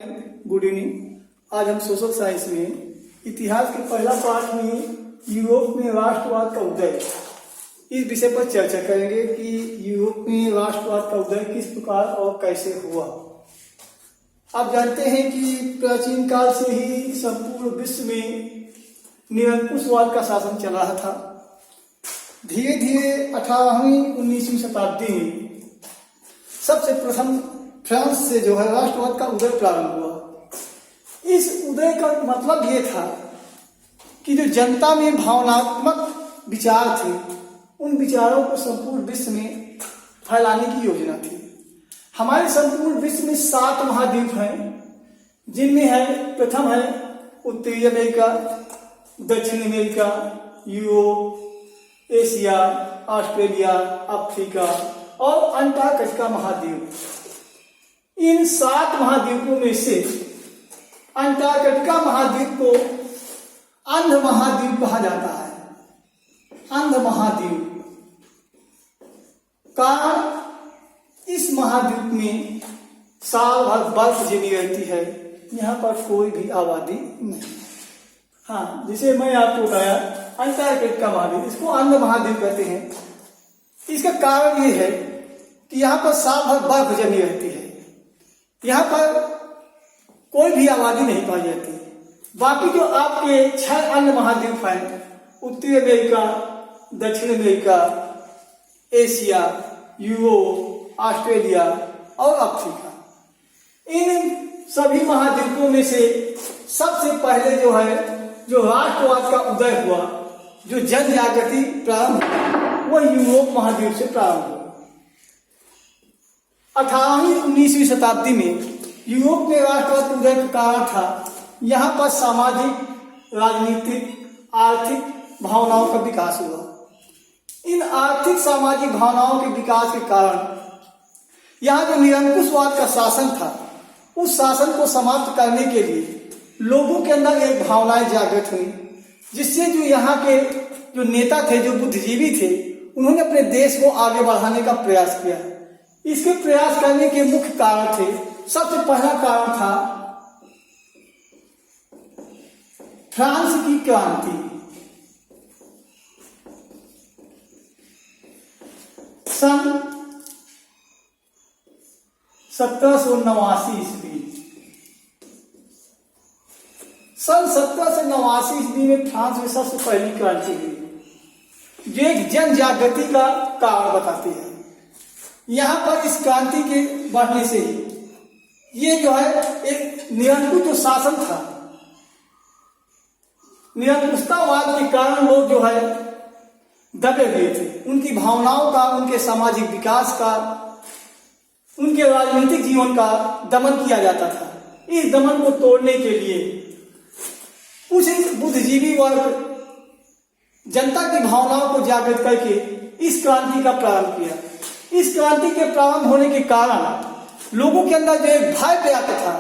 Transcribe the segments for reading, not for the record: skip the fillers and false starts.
Good evening. आज हम social science में इतिहास के पहला पाठ में यूरोप में राष्ट्रवाद का उदय इस विषय पर चर्चा करेंगे कि यूरोप में राष्ट्रवाद का उदय किस प्रकार और कैसे हुआ। आप जानते हैं कि प्राचीन काल से ही संपूर्ण विश्व में निरंकुशवाद का शासन चल रहा था। धीरे धीरे 18वीं 19वीं शताब्दी में सबसे प्रथम फ्रांस से जो है राष्ट्रवाद का उदय प्रारंभ हुआ। इस उदय का मतलब ये था कि जो जनता में भावनात्मक विचार थे उन विचारों को संपूर्ण विश्व में फैलाने की योजना थी। हमारे संपूर्ण विश्व में 7 महाद्वीप हैं, जिनमें है प्रथम है उत्तरी अमेरिका, दक्षिण America, Europe, Asia, Australia, Africa और अंटार्कटिका महाद्वीप। इन 7 महाद्वीपों में से अंटार्कटिका महाद्वीप को अंध महाद्वीप कहा जाता है। अंध महाद्वीप कारण इस महाद्वीप में साल भर बर्फ जमी रहती है, यहाँ पर कोई भी आबादी नहीं। हाँ, जिसे मैं आपको बताया अंटार्कटिका महाद्वीप, इसको अंध महाद्वीप कहते हैं। इसका कारण ये है कि यहाँ पर साल भर बर्फ जमी रहती है, यहाँ पर कोई भी आबादी नहीं पाई जाती। बाकी जो आपके 6 अन्य महाद्वीप हैं, उत्तरी अमेरिका, दक्षिण अमेरिका, एशिया, यूरोप, ऑस्ट्रेलिया और अफ्रीका, इन सभी महाद्वीपों में से सबसे पहले जो राष्ट्रवाद का उदय हुआ, जो जन जागृति प्रारंभ हुआ, वह यूरोप महाद्वीप से प्रारंभ हुआ। 18वीं 19वीं शताब्दी में यूरोप में राष्ट्रवाद उदय का कारण था यहाँ पर सामाजिक, राजनीतिक, आर्थिक भावनाओं का विकास हुआ। इन आर्थिक सामाजिक भावनाओं के विकास के कारण यहाँ जो निरंकुशवाद का शासन था, उस शासन को समाप्त करने के लिए लोगों के अंदर एक भावनाएं जागृत हुई, जिससे जो यहाँ के जो नेता थे, जो बुद्धिजीवी थे, उन्होंने अपने देश को आगे बढ़ाने का प्रयास किया। इसके प्रयास करने के मुख्य कारण थे, सबसे पहला कारण था फ्रांस की क्रांति। सन 1789 ईस्वी, सन 1789 ईस्वी में फ्रांस में सबसे पहली क्रांति हुई, जो एक जन जागृति का कारण बताती है। यहाँ पर इस क्रांति के बढ़ने से ही ये जो है एक निरंकुश जो शासन था, निरंकुशतावाद के कारण लोग जो है दबे हुए थे। उनकी भावनाओं का, उनके सामाजिक विकास का, उनके राजनीतिक जीवन का दमन किया जाता था। इस दमन को तोड़ने के लिए कुछ बुद्धिजीवी वर्ग जनता की भावनाओं को जागृत करके इस क्रांति का प्रारंभ किया। इस क्रांति के प्रारंभ होने के कारण लोगों के अंदर जो एक भय व्याप्त था,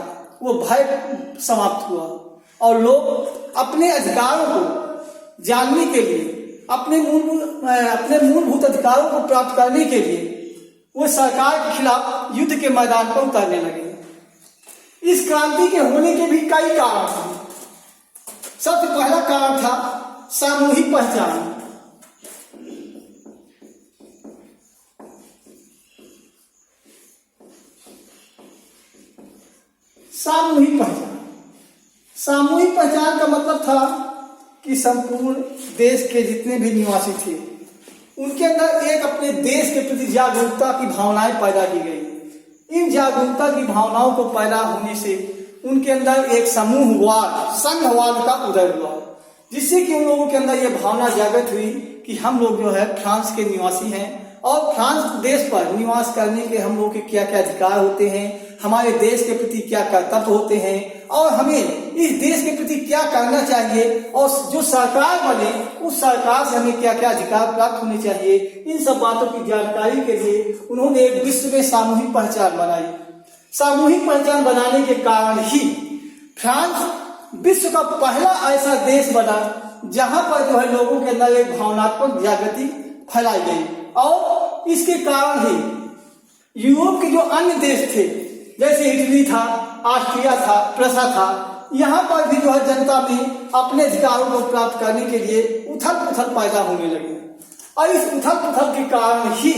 वो भय समाप्त हुआ और लोग अपने अधिकारों को जानने के लिए, अपने मूलभूत अधिकारों को प्राप्त करने के लिए वो सरकार के खिलाफ युद्ध के मैदान पर उतरने लगे। इस क्रांति के होने के भी कई कारण थे। सबसे पहला कारण था सामूहिक पहचान। सामूहिक पहचान का मतलब था कि संपूर्ण देश के जितने भी निवासी थे, उनके अंदर एक अपने देश के प्रति जागरूकता की भावनाएं पैदा की गई। इन जागरूकता की भावनाओं को पैदा होने से उनके अंदर एक समूहवाद, संघवाद का उदय हुआ, जिससे कि उन लोगों के अंदर यह भावना जागृत हुई कि हम लोग जो है फ्रांस के निवासी हैं और फ्रांस देश पर निवास करने के हम लोग के क्या क्या अधिकार होते हैं, हमारे देश के प्रति क्या कर्तव्य होते हैं और हमें इस देश के प्रति क्या करना चाहिए, और जो सरकार बने उस सरकार से हमें क्या क्या अधिकार प्राप्त होने चाहिए। इन सब बातों की जानकारी के लिए उन्होंने एक विश्व में सामूहिक पहचान बनाई। सामूहिक पहचान बनाने के कारण ही फ्रांस विश्व का पहला ऐसा देश बना जहां पर जो है लोगों के अंदर एक भावनात्मक जागृति फैलाई गई, और इसके कारण ही यूरोप के जो अन्य देश थे जैसे इटली था, ऑस्ट्रिया था, प्रसा था, यहाँ पर भी जो है जनता में अपने अधिकारों को प्राप्त करने के लिए उथल पुथल पैदा होने लगी। और इस उथल पुथल के कारण ही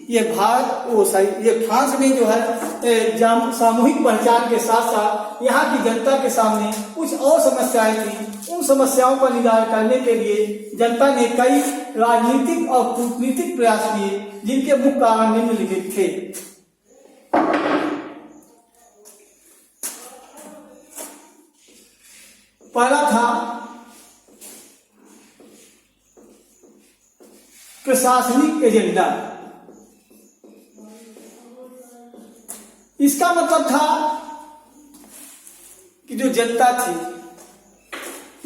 ये फ्रांस में जो है सामूहिक पहचान के साथ साथ यहाँ की जनता के सामने कुछ और समस्याएं थी। उन समस्याओं का निदान करने के लिए जनता ने कई राजनीतिक और कूटनीतिक प्रयास किए, जिनके मुख्य कारण निम्नलिखित थे। पहला था प्रशासनिक एजेंडा। इसका मतलब था कि जो जनता थी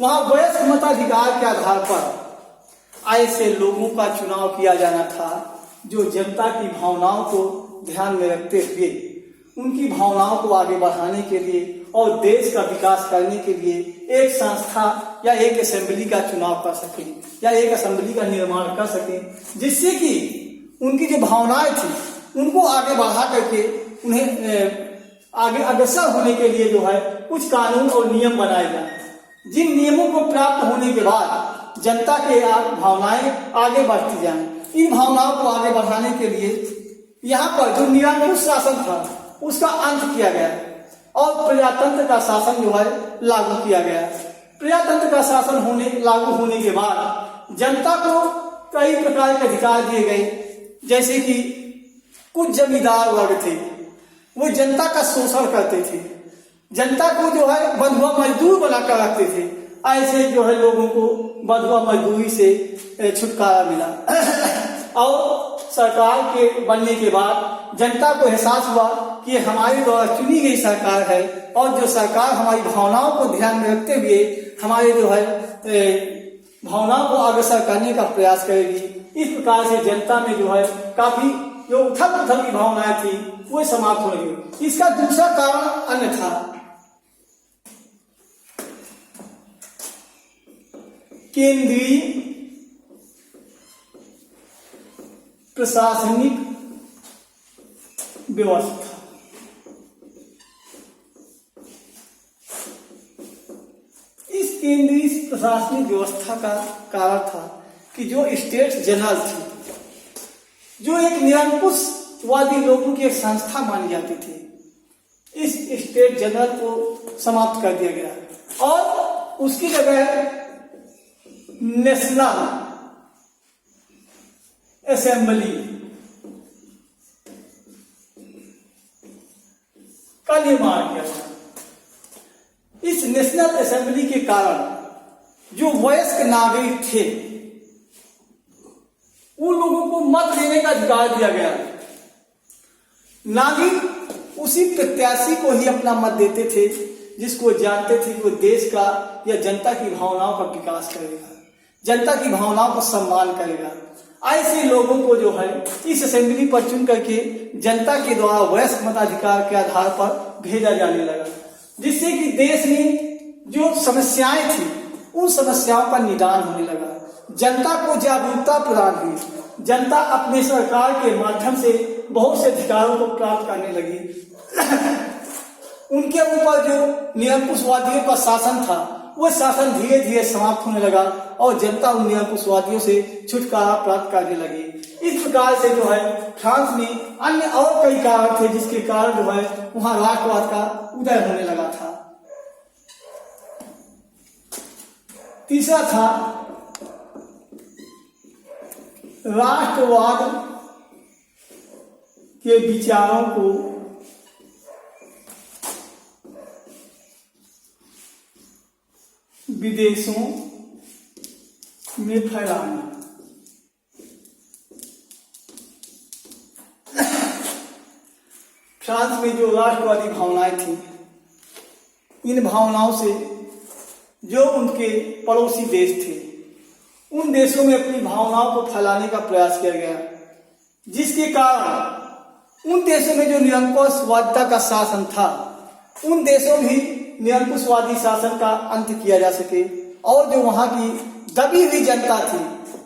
वहां वयस्क मताधिकार के आधार पर ऐसे लोगों का चुनाव किया जाना था जो जनता की भावनाओं को ध्यान में रखते हुए उनकी भावनाओं को आगे बढ़ाने के लिए और देश का विकास करने के लिए एक संस्था या एक असेंबली का चुनाव कर सके या एक असेंबली का निर्माण कर सके, जिससे कि उनकी जो भावनाएं थी उनको आगे बढ़ा करके उन्हें आगे अग्रसर होने के लिए जो है कुछ कानून और नियम बनाए जाए, जिन नियमों को प्राप्त होने के बाद जनता के भावनाएं आगे बढ़ती जाएं। इन भावनाओं को आगे बढ़ाने के लिए यहाँ पर जो निरंकुश शासन था उसका अंत किया गया और प्रजातंत्र का शासन जो है लागू किया गया। प्रजातंत्र का शासन लागू होने के बाद जनता को कई प्रकार के अधिकार दिए गए, जैसे कि कुछ जमींदार वर्ग थे वो जनता का शोषण करते थे, जनता को जो है बंधुआ मजदूर बनाकर रखते थे। ऐसे जो है लोगों को बंधुआ मजदूरी से छुटकारा मिला और सरकार के बनने के बाद जनता को एहसास हुआ कि हमारे द्वारा चुनी गई सरकार है और जो सरकार हमारी भावनाओं को ध्यान में रखते हुए हमारे जो है भावनाओं को अग्रसर करने का प्रयास करेगी। इस प्रकार से जनता में जो है काफी जो उथल पुथल की भावनाएं थी वो समाप्त हो गई। इसका दूसरा कारण अन्य था। केंद्रीय प्रशासनिक व्यवस्था। इस केंद्रीय प्रशासनिक व्यवस्था का कारण था कि जो स्टेट जनरल थी, जो एक निरंकुशवादी लोगों की एक संस्था मानी जाती थी, इस स्टेट जनरल को समाप्त कर दिया गया और उसकी जगह नेशनल असेंबली का निर्माण किया था। इस नेशनल असेंबली के कारण जो वयस्क नागरिक थे उन लोगों को मत देने का अधिकार दिया गया। नागरिक उसी प्रत्याशी को ही अपना मत देते थे जिसको जानते थे कि वो देश का या जनता की भावनाओं का विकास करेगा, जनता की भावनाओं का सम्मान करेगा। ऐसे लोगों को जो है इस असेंबली पर चुन करके जनता के द्वारा वयस्क मताधिकार के आधार पर भेजा जाने लगा, जिससे कि देश में जो समस्याएं थी उन समस्याओं का निदान होने लगा। जनता को जागरूकता प्रदान हुई, जनता अपने सरकार के माध्यम से बहुत से अधिकारों को प्राप्त करने लगी। उनके ऊपर जो निरंकुशवादियों का शासन था वह शासन धीरे धीरे समाप्त होने लगा और जनता उन निरंकुशवादियों से छुटकारा प्राप्त करने लगी। इस प्रकार से जो है फ्रांस में अन्य और कई कारण थे जिसके कारण जो है वहां राष्ट्रवाद का उदय होने लगा था। तीसरा था राष्ट्रवाद के विचारों को विदेशों में फैलाना। फ्रांस में जो राष्ट्रवादी भावनाएं थी, इन भावनाओं से जो उनके पड़ोसी देश थे उन देशों में अपनी भावनाओं को फैलाने का प्रयास किया गया, जिसके कारण उन देशों में जो निरंकुशवादिता का शासन था उन देशों भी निरंकुशवादी शासन का अंत किया जा सके और जो वहां की दबी हुई जनता थी,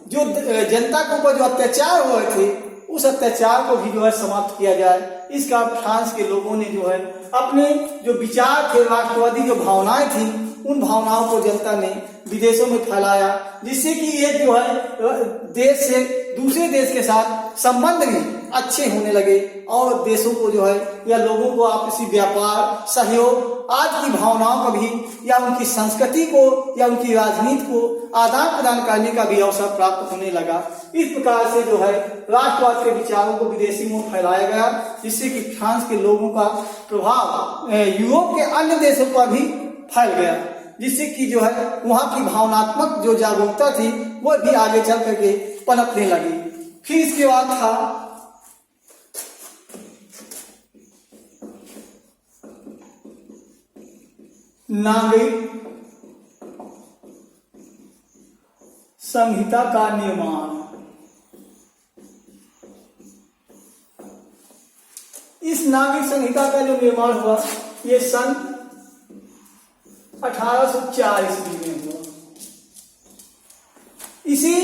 जो जनता के ऊपर जो अत्याचार हो रहे थे उस अत्याचार को भी जो है समाप्त किया जाए इसका फ्रांस के लोगों ने जो है अपने जो विचार थे, राष्ट्रवादी जो भावनाएं थी, उन भावनाओं को जनता ने विदेशों में फैलाया, जिससे कि ये जो है देश से दूसरे देश के साथ संबंध भी अच्छे होने लगे और देशों को जो है या लोगों को आपसी व्यापार, सहयोग आज की भावनाओं का भी या उनकी संस्कृति को या उनकी राजनीति को आदान प्रदान करने का भी अवसर प्राप्त होने लगा। इस प्रकार से जो है राष्ट्रवाद के विचारों को विदेशी में फैलाया गया, जिससे कि फ्रांस के लोगों का प्रभाव यूरोप के अन्य देशों पर भी फैल गया, जिससे कि जो है वहां की भावनात्मक जो जागरूकता थी वो भी आगे चल करके पनपने लगी। फिर इसके बाद था नागरिक संहिता का निर्माण। इस नागरिक संहिता का जो निर्माण हुआ ये सन 1804 ईस्वी में हुआ। इसे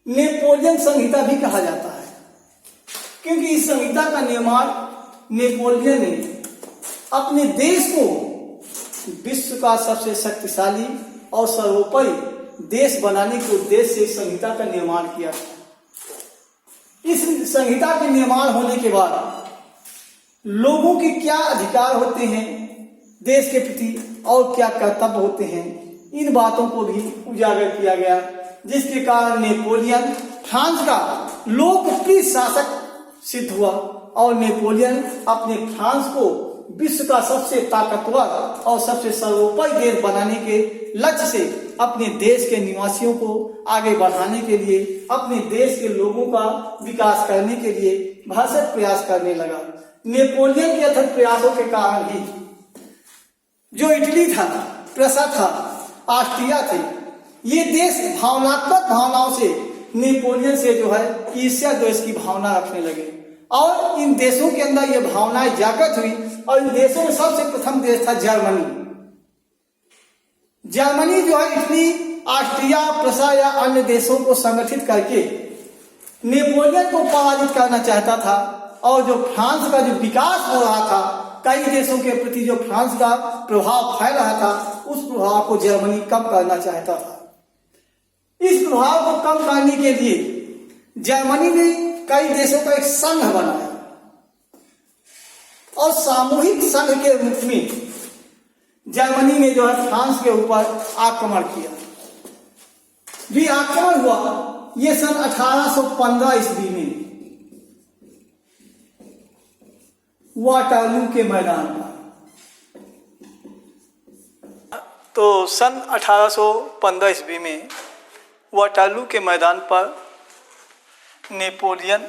नेपोलियन संहिता भी कहा जाता है, क्योंकि इस संहिता का निर्माण नेपोलियन ने अपने देश को विश्व का सबसे शक्तिशाली और सर्वोपरि देश बनाने के उद्देश्य से संहिता का निर्माण किया था। इस संहिता के निर्माण होने के बाद लोगों के क्या अधिकार होते हैं देश के प्रति और क्या कर्तव्य होते हैं, इन बातों को भी उजागर किया गया, जिसके कारण नेपोलियन फ्रांस का लोकप्रिय शासक सिद्ध हुआ और नेपोलियन अपने फ्रांस को विश्व का सबसे ताकतवर और सबसे सर्वोपरि देश बनाने के लक्ष्य से अपने देश के निवासियों को आगे बढ़ाने के लिए, अपने देश के लोगों का विकास करने के लिए भरसक प्रयास करने लगा। नेपोलियन के अथक प्रयासों के कारण ही जो इटली था, प्रसा था, ऑस्ट्रिया थे, ये देश भावनात्मक भावनाओं से नेपोलियन से जो है ईर्ष्या द्वेष की भावना रखने लगे और इन देशों के अंदर ये भावनाएं जागृत हुई और इन देशों में सबसे प्रथम देश था जर्मनी। जर्मनी जो है इटली, ऑस्ट्रिया, प्रसा या अन्य देशों को संगठित करके नेपोलियन को पराजित करना चाहता था और जो फ्रांस का जो विकास हो रहा था, कई देशों के प्रति जो फ्रांस का प्रभाव फैल रहा था, उस प्रभाव को जर्मनी कम करना चाहता था। इस प्रभाव को कम करने के लिए जर्मनी ने कई देशों का एक संघ बनाया और सामूहिक संघ के रूप में जर्मनी ने जो है फ्रांस के ऊपर आक्रमण किया। भी आक्रमण हुआ ये सन 1815 ईस्वी में वाटरलू के मैदान पर। तो सन 1815 ईस्वी में वाटरलू के मैदान पर नेपोलियन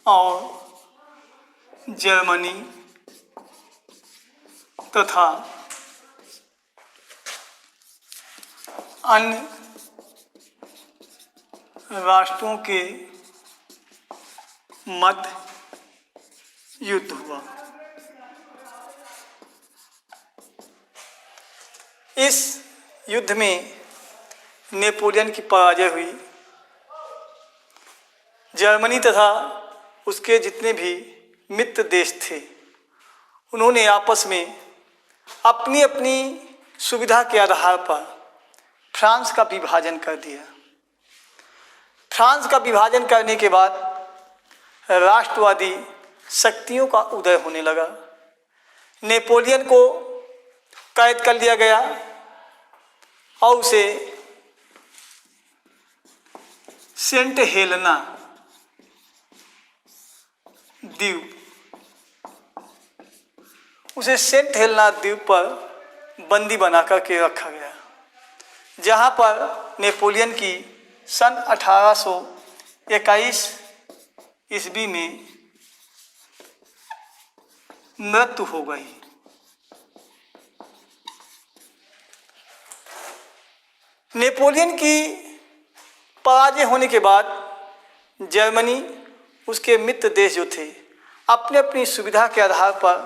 और जर्मनी तथा अन्य राष्ट्रों के मध्य युद्ध हुआ। इस युद्ध में नेपोलियन की पराजय हुई। जर्मनी तथा उसके जितने भी मित्र देश थे, उन्होंने आपस में अपनी अपनी सुविधा के आधार पर फ्रांस का विभाजन कर दिया। फ्रांस का विभाजन करने के बाद राष्ट्रवादी शक्तियों का उदय होने लगा। नेपोलियन को कैद कर लिया गया और उसे सेंट हेलेना द्वीप पर बंदी बनाकर के रखा गया, जहां पर नेपोलियन की सन 1821 ईस्वी में मृत्यु हो गई। नेपोलियन की पराजय होने के बाद जर्मनी, उसके मित्र देश जो थे, अपने अपनी सुविधा के आधार पर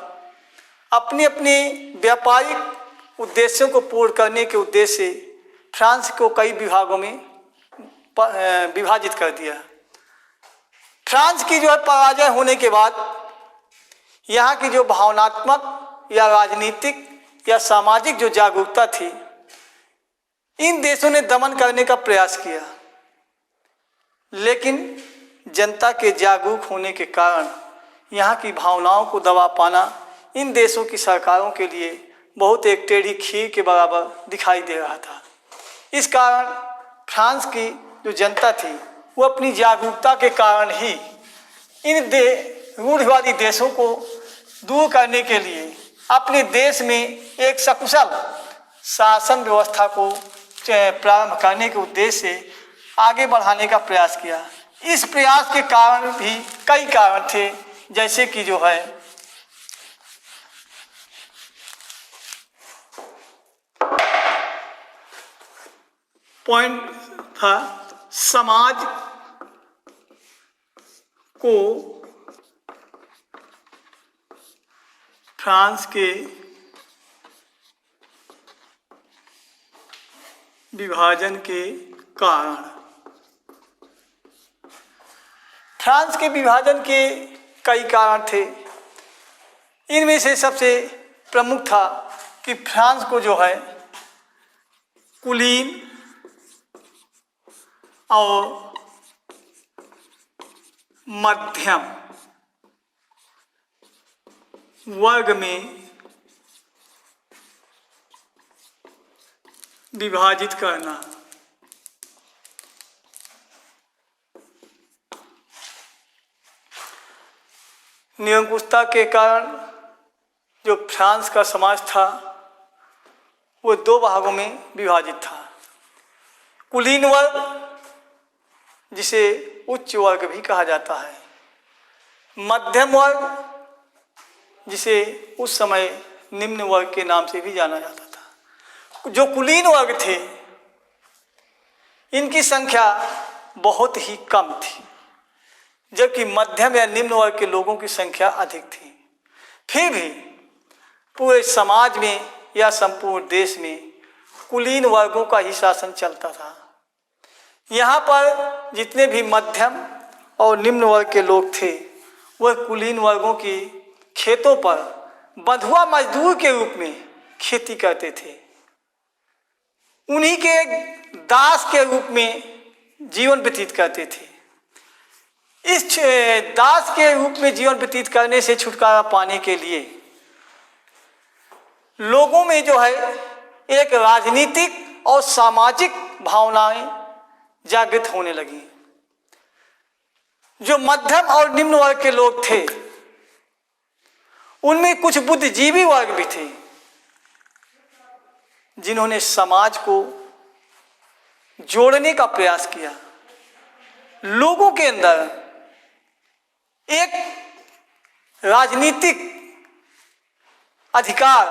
अपने अपने व्यापारिक उद्देश्यों को पूर्ण करने के उद्देश्य से फ्रांस को कई विभागों में विभाजित कर दिया। फ्रांस की जो है पराजय होने के बाद यहाँ की जो भावनात्मक या राजनीतिक या सामाजिक जो जागरूकता थी, इन देशों ने दमन करने का प्रयास किया, लेकिन जनता के जागरूक होने के कारण यहाँ की भावनाओं को दबा पाना इन देशों की सरकारों के लिए बहुत एक टेढ़ी खीर के बराबर दिखाई दे रहा था। इस कारण फ्रांस की जो जनता थी वो अपनी जागरूकता के कारण ही इन रूढ़िवादी देशों को दूर करने के लिए अपने देश में एक सकुशल शासन व्यवस्था को प्रारंभ करने के उद्देश्य से आगे बढ़ाने का प्रयास किया। इस प्रयास के कारण भी कई कारण थे, जैसे कि जो है पॉइंट था, समाज को फ्रांस के विभाजन के कारण, फ्रांस के विभाजन के कई कारण थे। इनमें से सबसे प्रमुख था कि फ्रांस को जो है कुलीन और मध्यम वर्ग में विभाजित करना। निरंकुशता के कारण जो फ्रांस का समाज था वो दो भागों में विभाजित था। कुलीन वर्ग, जिसे उच्च वर्ग भी कहा जाता है, मध्यम वर्ग, जिसे उस समय निम्न वर्ग के नाम से भी जाना जाता था। जो कुलीन वर्ग थे इनकी संख्या बहुत ही कम थी, जबकि मध्यम या निम्न वर्ग के लोगों की संख्या अधिक थी। फिर भी पूरे समाज में या संपूर्ण देश में कुलीन वर्गों का ही शासन चलता था। यहाँ पर जितने भी मध्यम और निम्न वर्ग के लोग थे वह कुलीन वर्गों की खेतों पर बंधुआ मजदूर के रूप में खेती करते थे। उन्हीं के दास के रूप में जीवन व्यतीत करते थे। इस दास के रूप में जीवन व्यतीत करने से छुटकारा पाने के लिए लोगों में जो है एक राजनीतिक और सामाजिक भावनाएं जागृत होने लगी। जो मध्यम और निम्न वर्ग के लोग थे उनमें कुछ बुद्धिजीवी वर्ग भी थे, जिन्होंने समाज को जोड़ने का प्रयास किया। लोगों के अंदर एक राजनीतिक अधिकार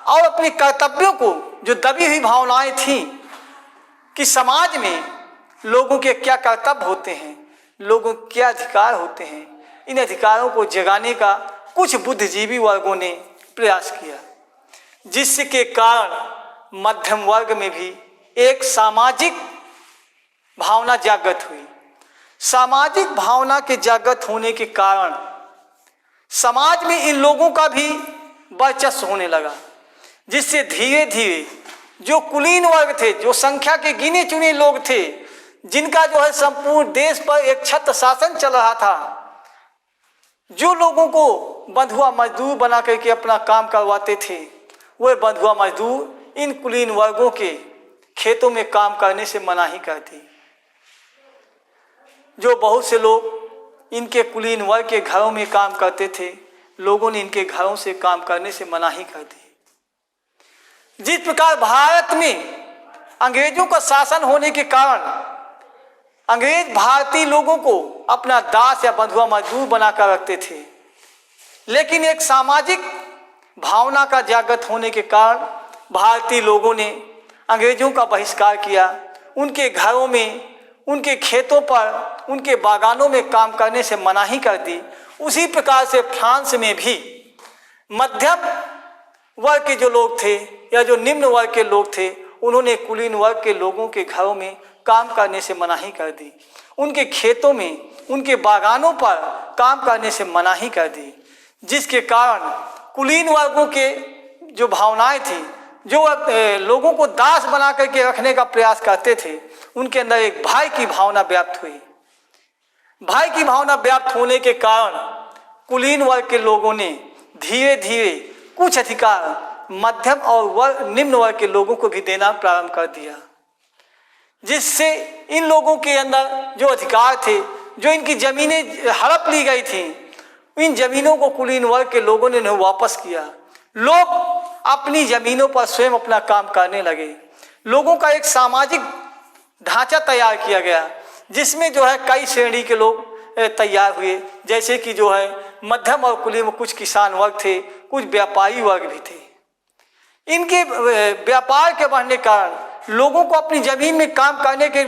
और अपने कर्तव्यों को, जो दबी हुई भावनाएं थीं कि समाज में लोगों के क्या कर्तव्य होते हैं, लोगों के क्या अधिकार होते हैं, इन अधिकारों को जगाने का कुछ बुद्धिजीवी वर्गों ने प्रयास किया, जिसके कारण मध्यम वर्ग में भी एक सामाजिक भावना जागृत हुई। सामाजिक भावना के जागृत होने के कारण समाज में इन लोगों का भी वर्चस्व होने लगा, जिससे धीरे धीरे जो कुलीन वर्ग थे, जो संख्या के गिने चुने लोग थे, जिनका जो है संपूर्ण देश पर एक छत्र शासन चल रहा था, जो लोगों को बंधुआ मजदूर बना करके अपना काम करवाते थे, वह बंधुआ मजदूर इन कुलीन वर्गों के खेतों में काम करने से मनाही करती। जो बहुत से लोग इनके कुलीन वर्ग के घरों में काम करते थे, लोगों ने इनके घरों से काम करने से मनाही कर दी। जिस प्रकार भारत में अंग्रेजों का शासन होने के कारण अंग्रेज भारतीय लोगों को अपना दास या बंधुआ मजदूर बनाकर रखते थे, लेकिन एक सामाजिक भावना का जागृत होने के कारण भारतीय लोगों ने अंग्रेजों का बहिष्कार किया। उनके घरों में, उनके खेतों पर, उनके बागानों में काम करने से मनाही कर दी। उसी प्रकार से फ्रांस में भी मध्यम वर्ग के जो लोग थे या जो निम्न वर्ग के लोग थे, उन्होंने कुलीन वर्ग के लोगों के घरों में काम करने से मनाही कर दी, उनके खेतों में, उनके बागानों पर काम करने से मनाही कर दी, जिसके कारण कुलीन वर्गों के जो भावनाएं थी, जो लोगों को दास बना करके रखने का प्रयास करते थे, उनके अंदर एक भय की भावना व्याप्त हुई। भय की भावना व्याप्त होने के कारण कुलीन वर्ग के लोगों ने धीरे धीरे कुछ अधिकार मध्यम और निम्न वर्ग के लोगों को भी देना प्रारंभ कर दिया, जिससे इन लोगों के अंदर जो अधिकार थे, जो इनकी जमीनें हड़प ली गई थी, इन जमीनों को कुलीन वर्ग के लोगों ने वापस किया। लोग अपनी जमीनों पर स्वयं अपना काम करने लगे। लोगों का एक सामाजिक ढांचा तैयार किया गया, जिसमें जो है कई श्रेणी के लोग तैयार हुए, जैसे कि जो है मध्यम और कुलीन में कुछ किसान वर्ग थे, कुछ व्यापारी वर्ग भी थे। इनके व्यापार के बढ़ने कारण लोगों को अपनी जमीन में काम करने के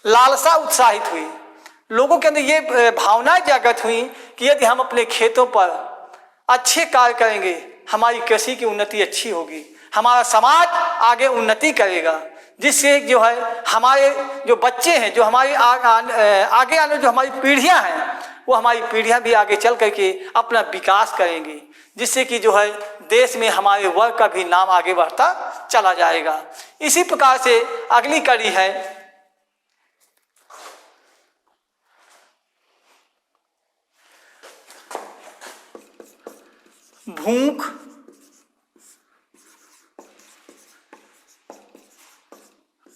लालसा उत्साहित हुई। लोगों के अंदर ये भावनाएं जागृत हुई कि यदि हम अपने खेतों पर अच्छे कार्य करेंगे, हमारी कृषि की उन्नति अच्छी होगी, हमारा समाज आगे उन्नति करेगा, जिससे जो है हमारे जो बच्चे हैं, जो हमारे आगे आने जो हमारी पीढ़ियां हैं, वो हमारी पीढ़ियां भी आगे चल करके अपना विकास करेंगी, जिससे कि जो है देश में हमारे वर्ग का भी नाम आगे बढ़ता चला जाएगा। इसी प्रकार से अगली कड़ी है भूख,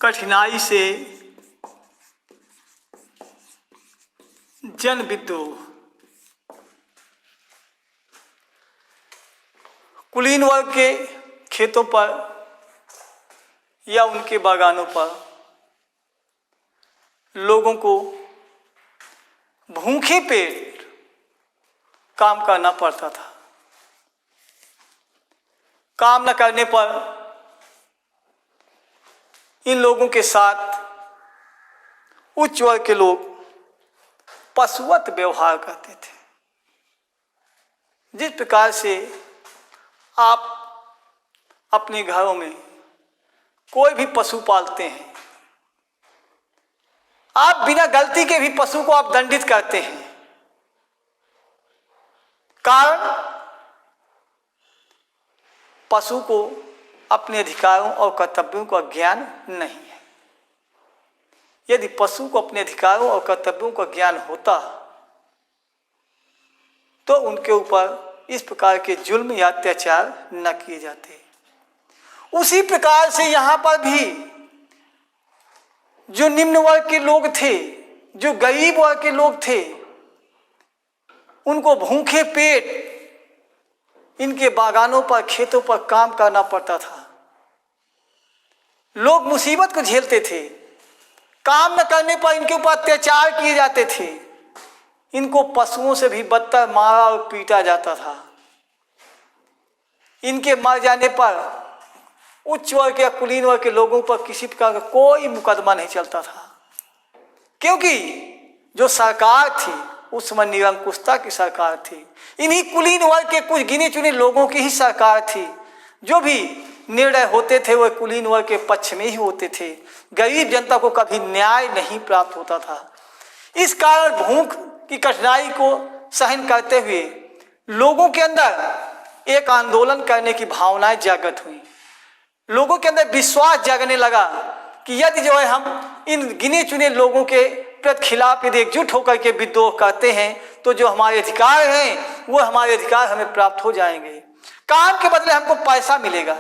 कठिनाई से जन विद्रोह। कुलीन वर्ग के खेतों पर या उनके बागानों पर लोगों को भूखे पेट काम करना पड़ता था। काम न करने पर इन लोगों के साथ उच्च वर्ग के लोग पशुवत व्यवहार करते थे। जिस प्रकार से आप अपने घरों में कोई भी पशु पालते हैं, आप बिना गलती के भी पशु को आप दंडित करते हैं। कारण पशु को अपने अधिकारों और कर्तव्यों का ज्ञान नहीं है। यदि पशु को अपने अधिकारों और कर्तव्यों का ज्ञान होता तो उनके ऊपर इस प्रकार के जुल्म या अत्याचार न किए जाते। उसी प्रकार से यहाँ पर भी जो निम्न वर्ग के लोग थे, जो गरीब वर्ग के लोग थे, उनको भूखे पेट इनके बागानों पर, खेतों पर काम करना पड़ता था। लोग मुसीबत को झेलते थे। काम न करने पर इनके ऊपर अत्याचार किए जाते थे। इनको पशुओं से भी बदतर मारा और पीटा जाता था। इनके मर जाने पर उच्च वर्ग या कुलीन वर्ग के लोगों पर किसी प्रकार का कोई मुकदमा नहीं चलता था, क्योंकि जो सरकार थी उस समय निरंकुशता की सरकार थी। इन्हीं कुलीन वर्ग के कुछ गिने चुने लोगों की ही सरकार थी। जो भी निर्णय होते थे वह कुलीन वर्ग के पक्ष में ही होते थे। गरीब जनता को कभी न्याय नहीं प्राप्त होता था। इस कारण भूख की कठिनाई को सहन करते हुए लोगों के अंदर एक आंदोलन करने की भावनाएं जागृत हुई। लोगों के अंदर विश्वास जगने लगा कि यदि जो है हम इन गिने चुने लोगों के प्रति खिलाफ यदि एकजुट होकर के विद्रोह करते हैं तो जो हमारे अधिकार हैं वो हमारे अधिकार हमें प्राप्त हो जाएंगे। काम के बदले हमको पैसा मिलेगा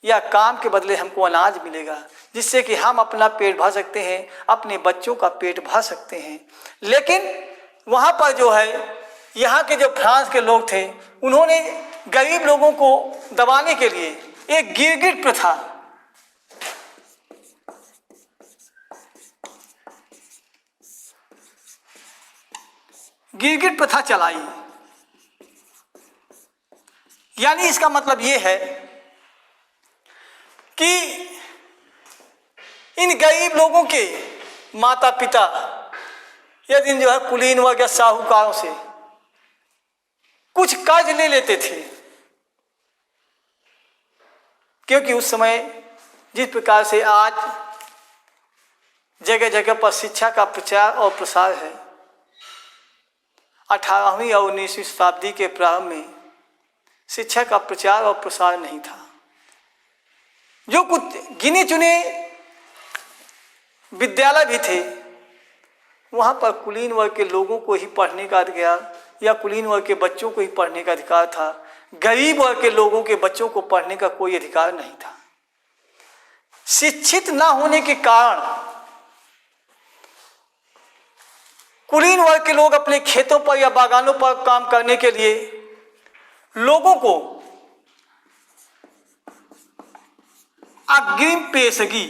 या काम के बदले हमको अनाज मिलेगा, जिससे कि हम अपना पेट भर सकते हैं, अपने बच्चों का पेट भर सकते हैं। लेकिन वहाँ पर जो है यहाँ के जो फ्रांस के लोग थे, उन्होंने गरीब लोगों को दबाने के लिए एक गिरगिट प्रथा, चलाई। यानी इसका मतलब ये है कि इन गरीब लोगों के माता पिता यदि जो है कुलीन वर्ग या साहूकारों से कुछ कर्ज ले लेते थे क्योंकि उस समय जिस प्रकार से आज जगह जगह पर शिक्षा का प्रचार और प्रसार है, 18वीं और 19वीं शताब्दी के प्रारंभ में शिक्षा का प्रचार और प्रसार नहीं था। जो कुछ गिने चुने विद्यालय भी थे, वहाँ पर कुलीन वर्ग के लोगों को ही पढ़ने का अधिकार या कुलीन वर्ग के बच्चों को ही पढ़ने का अधिकार था। गरीब वर्ग के लोगों के बच्चों को पढ़ने का कोई अधिकार नहीं था। शिक्षित न होने के कारण कुलीन वर्ग के लोग अपने खेतों पर या बागानों पर काम करने के लिए लोगों को अग्रिम पेशगी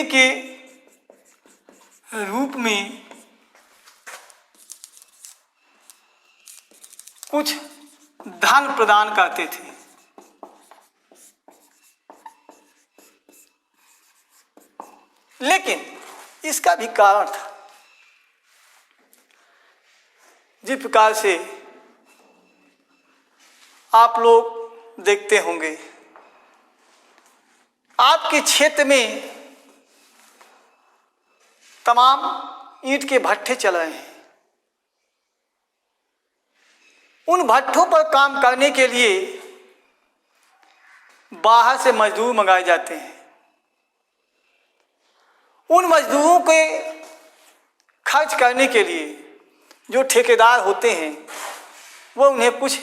के रूप में कुछ धन प्रदान करते थे। लेकिन इसका भी कारण था। जिस प्रकार से आप लोग देखते होंगे, आपके क्षेत्र में तमाम ईंट के भट्ठे चल रहे हैं। उन भट्ठों पर काम करने के लिए बाहर से मजदूर मंगाए जाते हैं। उन मजदूरों के खर्च करने के लिए जो ठेकेदार होते हैं, वो उन्हें कुछ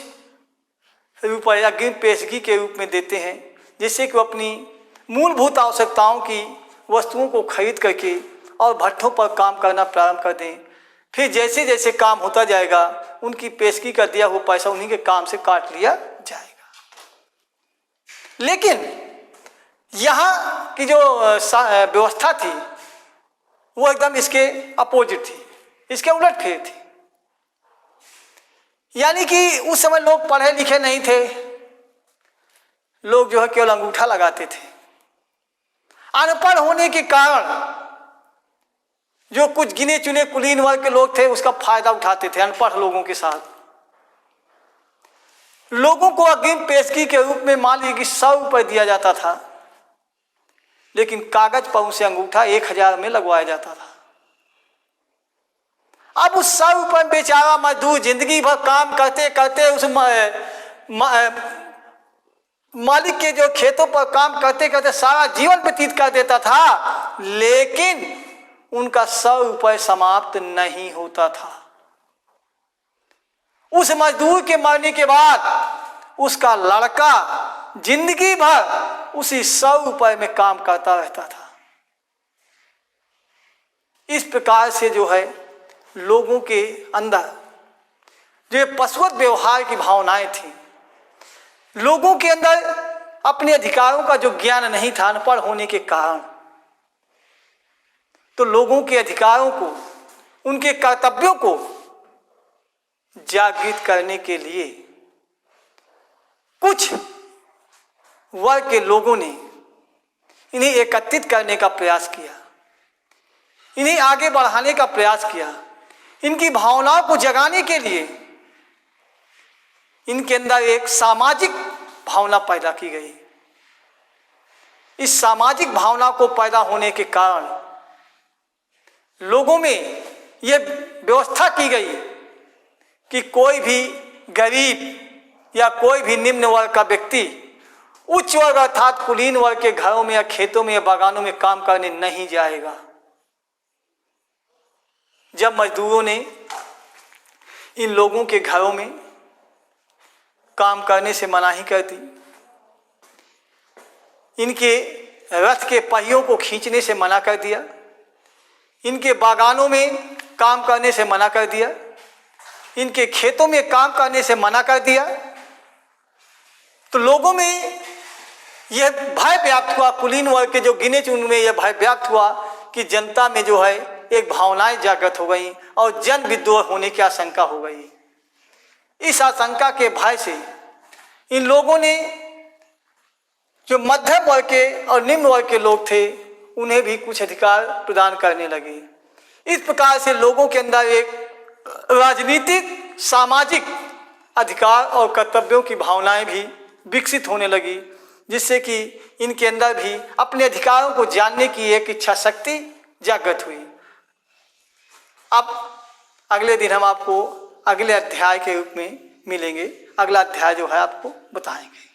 रुपये अग्रिम पेशगी के रूप में देते हैं, जिससे कि वो अपनी मूलभूत आवश्यकताओं की वस्तुओं को खरीद करके और भट्ठों पर काम करना प्रारंभ कर दें। फिर जैसे जैसे काम होता जाएगा, उनकी पेशगी का दिया हुआ पैसा उन्हीं के काम से काट लिया जाएगा। लेकिन यहाँ की जो व्यवस्था थी, वो एकदम इसके अपोजिट थी, इसके उलट फेर थी। यानी कि उस समय लोग पढ़े लिखे नहीं थे, लोग जो है केवल अंगूठा लगाते थे। अनपढ़ होने के कारण जो कुछ गिने चुने कुलीन वर्ग के लोग थे, उसका फायदा उठाते थे। अनपढ़ लोगों के साथ लोगों को अग्रिम पेशगी के रूप में मान लीजिए कि 100 रुपये दिया जाता था, लेकिन कागज पर उसे अंगूठा 1000 में लगवाया जाता था। अब उस 100 रुपये बेचारा मजदूर जिंदगी भर काम करते करते उस मालिक के जो खेतों पर काम करते करते सारा जीवन व्यतीत कर देता था, लेकिन उनका 100 रुपये समाप्त नहीं होता था। उस मजदूर के मरने के बाद उसका लड़का जिंदगी भर उसी 100 रुपये में काम करता रहता था। इस प्रकार से जो है लोगों के अंदर जो पशुवत व्यवहार की भावनाएं थी, लोगों के अंदर अपने अधिकारों का जो ज्ञान नहीं था अनपढ़ होने के कारण, तो लोगों के अधिकारों को, उनके कर्तव्यों को जागृत करने के लिए कुछ वर्ग के लोगों ने इन्हें एकत्रित करने का प्रयास किया, इन्हें आगे बढ़ाने का प्रयास किया। इनकी भावनाओं को जगाने के लिए इनके अंदर एक सामाजिक भावना पैदा की गई। इस सामाजिक भावना को पैदा होने के कारण लोगों में यह व्यवस्था की गई कि कोई भी गरीब या कोई भी निम्न वर्ग का व्यक्ति उच्च वर्ग अर्थात कुलीन वर्ग के घरों में या खेतों में या बागानों में काम करने नहीं जाएगा। जब मजदूरों ने इन लोगों के घरों में काम करने से मनाही कर दी, इनके रथ के पहियों को खींचने से मना कर दिया, इनके बागानों में काम करने से मना कर दिया, इनके खेतों में काम करने से मना कर दिया, तो लोगों में यह भय व्याप्त हुआ। कुलीन वर्ग के जो गिने चुने में यह भय व्याप्त हुआ कि जनता में जो है एक भावनाएं जागृत हो गई और जन विद्रोह होने की आशंका हो गई। इस आशंका के भय से इन लोगों ने जो मध्यम वर्ग के और निम्न वर्ग के लोग थे उन्हें भी कुछ अधिकार प्रदान करने लगे। इस प्रकार से लोगों के अंदर एक राजनीतिक सामाजिक अधिकार और कर्तव्यों की भावनाएं भी विकसित होने लगी, जिससे कि इनके अंदर भी अपने अधिकारों को जानने की एक इच्छा शक्ति जागृत हुई। अब अगले दिन हम आपको अगले अध्याय के रूप में मिलेंगे। अगला अध्याय जो है आपको बताएंगे।